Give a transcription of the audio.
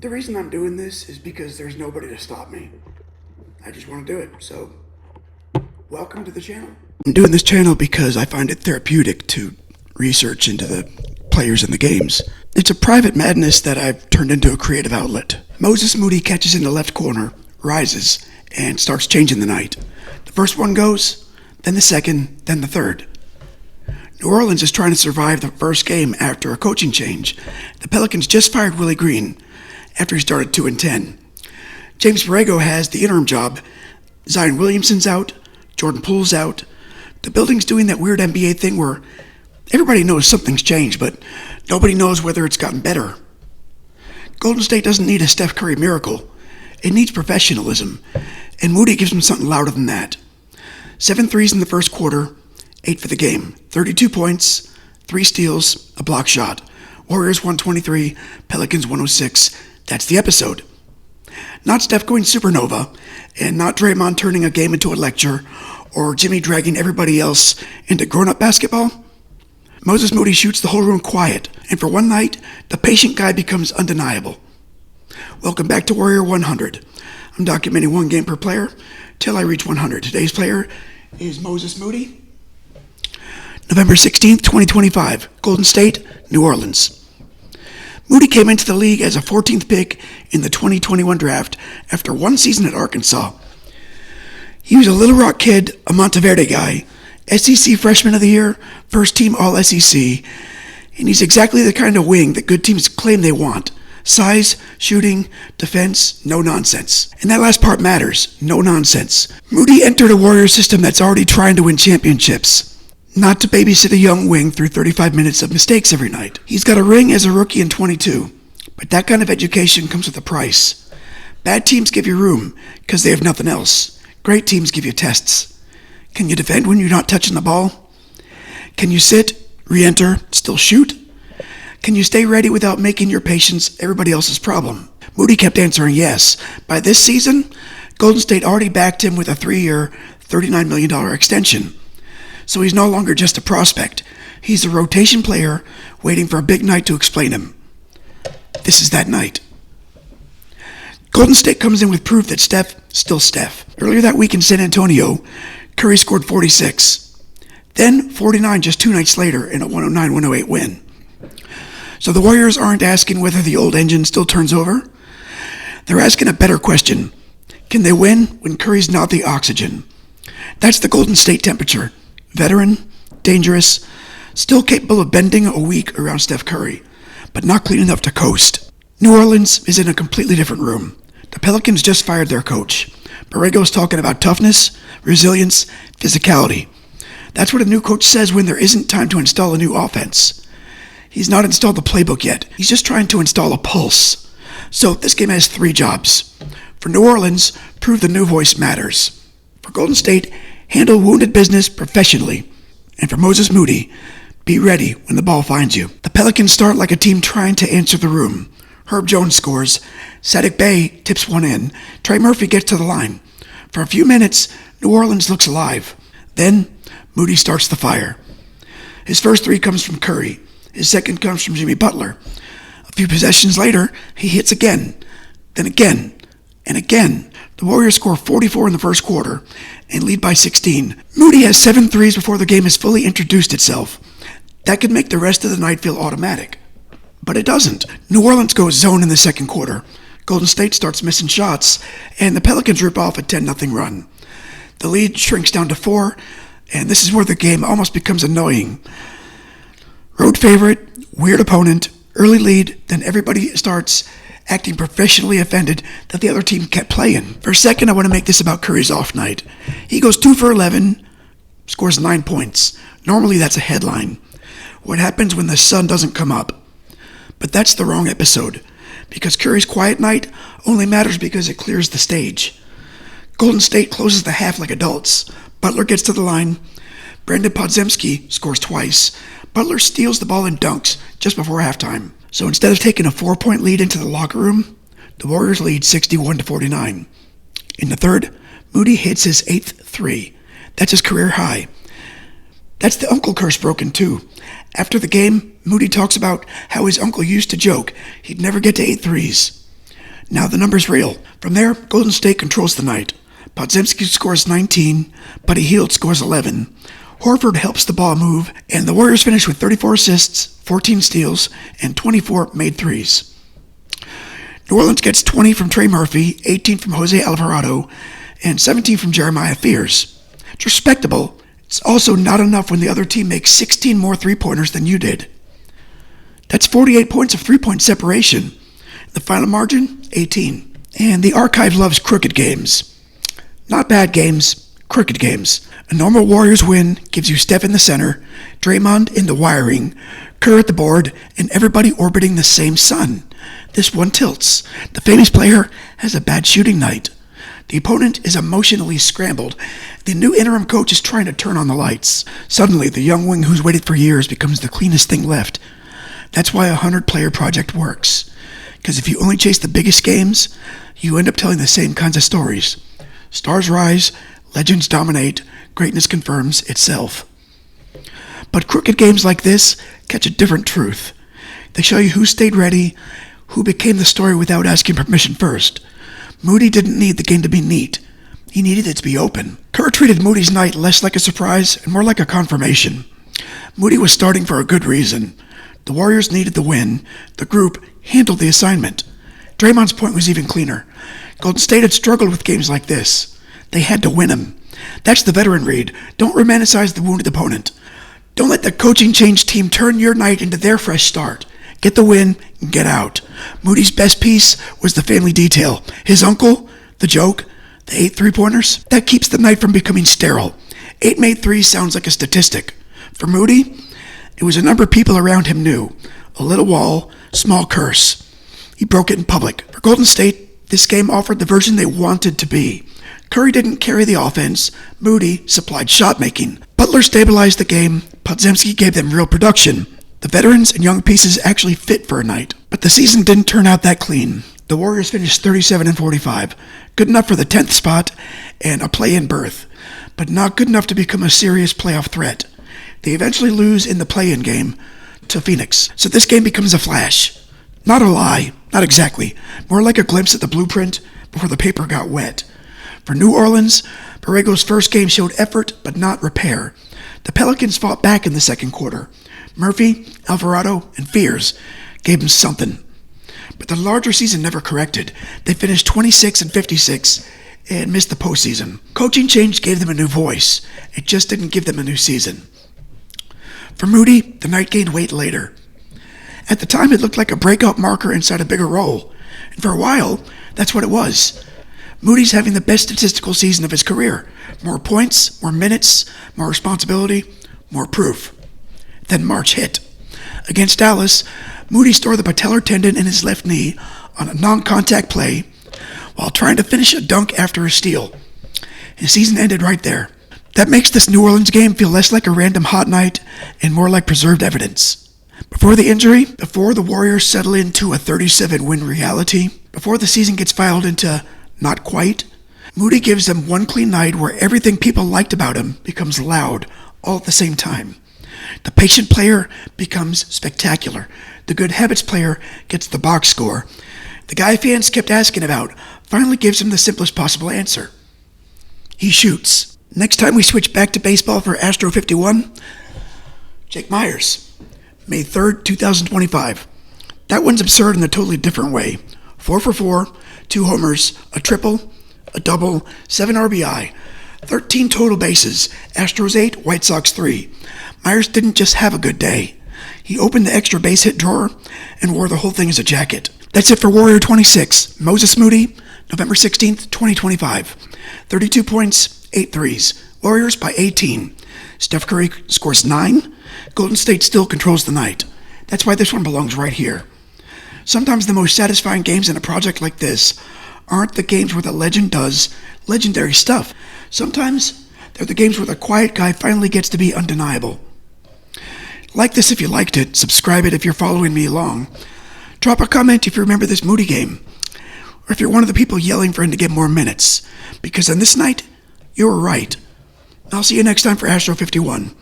The reason I'm doing this is because there's nobody to stop me. I just want to do it, so welcome to the channel. I'm doing this channel because I find it therapeutic to research into the players in the games. It's a private madness that I've turned into a creative outlet. Moses Moody catches in the left corner, rises, and starts changing the night. The first one goes, then the second, then the third. New Orleans is trying to survive the first game after a coaching change. The Pelicans just fired Willie Green after he started 2-10. James Borrego has the interim job. Zion Williamson's out. Jordan Poole's out. The building's doing that weird NBA thing where everybody knows something's changed, but nobody knows whether it's gotten better. Golden State doesn't need a Steph Curry miracle. It needs professionalism, and Moody gives them something louder than that. 7 threes in the first quarter, 8 for the game. 32 points, 3 steals, a block shot. Warriors 123, Pelicans 106. That's the episode. Not Steph going supernova, and not Draymond turning a game into a lecture, or Jimmy dragging everybody else into grown-up basketball. Moses Moody shoots the whole room quiet, and for one night, the patient guy becomes undeniable. Welcome back to Warrior 100. I'm documenting one game per player till I reach 100. Today's player is Moses Moody. November 16th, 2025, Golden State, New Orleans. Moody came into the league as a 14th pick in the 2021 draft after one season at Arkansas. He was a Little Rock kid, a Monteverde guy, SEC Freshman of the Year, first team All-SEC, and he's exactly the kind of wing that good teams claim they want. Size, shooting, defense, no nonsense. And that last part matters, no nonsense. Moody entered a Warrior system that's already trying to win championships. Not to babysit a young wing through 35 minutes of mistakes every night. He's got a ring as a rookie in 22, but that kind of education comes with a price. Bad teams give you room because they have nothing else. Great teams give you tests. Can you defend when you're not touching the ball? Can you sit, re-enter, still shoot? Can you stay ready without making your patience everybody else's problem? Moody kept answering yes. By this season, Golden State already backed him with a 3-year, $39 million extension. So he's no longer just a prospect. He's a rotation player waiting for a big night to explain him. This is that night. Golden State comes in with proof that Steph, still Steph. Earlier that week in San Antonio, Curry scored 46. Then 49 just 2 nights later in a 109-108 win. So the Warriors aren't asking whether the old engine still turns over. They're asking a better question. Can they win when Curry's not the oxygen? That's the Golden State temperature. Veteran, dangerous, still capable of bending a week around Steph Curry, but not clean enough to coast. New Orleans is in a completely different room. The Pelicans just fired their coach. Borrego's talking about toughness, resilience, physicality. That's what a new coach says when there isn't time to install a new offense. He's not installed the playbook yet. He's just trying to install a pulse. So this game has 3 jobs. For New Orleans, prove the new voice matters. For Golden State, handle wounded business professionally. And for Moses Moody, be ready when the ball finds you. The Pelicans start like a team trying to answer the room. Herb Jones scores. Saddiq Bey tips one in. Trey Murphy gets to the line. For a few minutes, New Orleans looks alive. Then, Moody starts the fire. His first 3 comes from Curry. His second comes from Jimmy Butler. A few possessions later, he hits again. Then again. And again. The Warriors score 44 in the first quarter and lead by 16. Moody has 7 threes before the game has fully introduced itself. That could make the rest of the night feel automatic. But it doesn't. New Orleans goes zone in the second quarter. Golden State starts missing shots, and the Pelicans rip off a 10-0 run. The lead shrinks down to 4, and this is where the game almost becomes annoying. Road favorite, weird opponent, early lead, then everybody starts acting professionally offended that the other team kept playing. For a second, I want to make this about Curry's off night. He goes 2 for 11, scores 9 points. Normally that's a headline. What happens when the sun doesn't come up? But that's the wrong episode, because Curry's quiet night only matters because it clears the stage. Golden State closes the half like adults. Butler gets to the line. Brandon Podziemski scores twice. Butler steals the ball and dunks just before halftime. So instead of taking a 4-point lead into the locker room, the Warriors lead 61-49. In the third, Moody hits his 8th 3. That's his career high. That's the uncle curse broken too. After the game, Moody talks about how his uncle used to joke he'd never get to 8 threes. Now the number's real. From there, Golden State controls the night. Podziemski scores 19, Buddy Hield scores 11. Horford helps the ball move, and the Warriors finish with 34 assists, 14 steals, and 24 made threes. New Orleans gets 20 from Trey Murphy, 18 from Jose Alvarado, and 17 from Jeremiah Fears. It's respectable. It's also not enough when the other team makes 16 more three-pointers than you did. That's 48 points of three-point separation. The final margin, 18. And the archive loves crooked games. Not bad games, crooked games. A normal Warriors win gives you Steph in the center, Draymond in the wiring, Kerr at the board, and everybody orbiting the same sun. This one tilts. The famous player has a bad shooting night. The opponent is emotionally scrambled. The new interim coach is trying to turn on the lights. Suddenly, the young wing who's waited for years becomes the cleanest thing left. That's why a 100-player project works. Because if you only chase the biggest games, you end up telling the same kinds of stories. Stars rise, legends dominate, greatness confirms itself. But crooked games like this catch a different truth. They show you who stayed ready, who became the story without asking permission first. Moody didn't need the game to be neat. He needed it to be open. Kerr treated Moody's night less like a surprise and more like a confirmation. Moody was starting for a good reason. The Warriors needed the win. The group handled the assignment. Draymond's point was even cleaner. Golden State had struggled with games like this. They had to win them. That's the veteran read. Don't romanticize the wounded opponent. Don't let the coaching change team turn your night into their fresh start. Get the win and get out. Moody's best piece was the family detail. His uncle, the joke, the 8 three-pointers. That keeps the night from becoming sterile. 8 made threes sounds like a statistic. For Moody, it was a number people around him knew. A little wall, small curse. He broke it in public. For Golden State, this game offered the version they wanted to be. Curry didn't carry the offense. Moody supplied shot-making. Butler stabilized the game. Podziemski gave them real production. The veterans and young pieces actually fit for a night. But the season didn't turn out that clean. The Warriors finished 37-45. Good enough for the 10th spot and a play-in berth, but not good enough to become a serious playoff threat. They eventually lose in the play-in game to Phoenix. So this game becomes a flash. Not a lie, not exactly. More like a glimpse at the blueprint before the paper got wet. For New Orleans, Borrego's first game showed effort but not repair. The Pelicans fought back in the second quarter. Murphy, Alvarado, and Fears gave them something. But the larger season never corrected. They finished 26-56 and missed the postseason. Coaching change gave them a new voice. It just didn't give them a new season. For Moody, the night gained weight later. At the time, it looked like a breakout marker inside a bigger role. And for a while, that's what it was. Moody's having the best statistical season of his career. More points, more minutes, more responsibility, more proof. Then March hit. Against Dallas, Moody tore the patellar tendon in his left knee on a non-contact play while trying to finish a dunk after a steal. His season ended right there. That makes this New Orleans game feel less like a random hot night and more like preserved evidence. Before the injury, before the Warriors settle into a 37-win reality, before the season gets filed into not quite, Moody gives them one clean night where everything people liked about him becomes loud all at the same time. The patient player becomes spectacular. The good habits player gets the box score. The guy fans kept asking about finally gives him the simplest possible answer. He shoots. Next time we switch back to baseball for Astro 51, Jake Myers, May 3rd, 2025. That one's absurd in a totally different way. 4 for 4, 2 homers, a triple, a double, 7 RBI, 13 total bases, Astros 8, White Sox 3. Myers didn't just have a good day. He opened the extra base hit drawer and wore the whole thing as a jacket. That's it for Warrior 26, Moses Moody, November 16th, 2025. 32 points, 8 threes. Warriors by 18. Steph Curry scores 9. Golden State still controls the night. That's why this one belongs right here. Sometimes the most satisfying games in a project like this aren't the games where the legend does legendary stuff. Sometimes they're the games where the quiet guy finally gets to be undeniable. Like this if you liked it, subscribe it if you're following me along. Drop a comment if you remember this Moody game, or if you're one of the people yelling for him to get more minutes, because on this night, you were right. I'll see you next time for Astro 51.